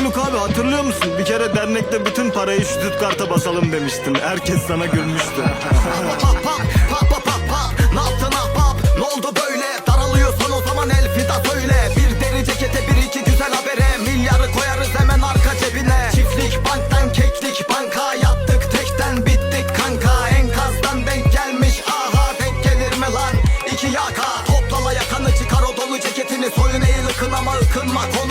Haluk abi hatırlıyor musun? Bir kere dernekte bütün parayı şu Stuttgart'a basalım demiştin. Herkes sana gülmüştü. Ne yaptın ahbap? Ne oldu böyle? Daralıyorsan o zaman elfida söyle. Bir deri cekete bir iki güzel habere milyarı koyarız hemen arka cebine. Çiftlik banktan keklik banka yattık tekten bittik kanka. Enkazdan denk gelmiş aha denk gelir mi lan? İki yaka toplala yakanı çıkar o dolu ceketini soyun eğil ıkın ama ıkınma konu.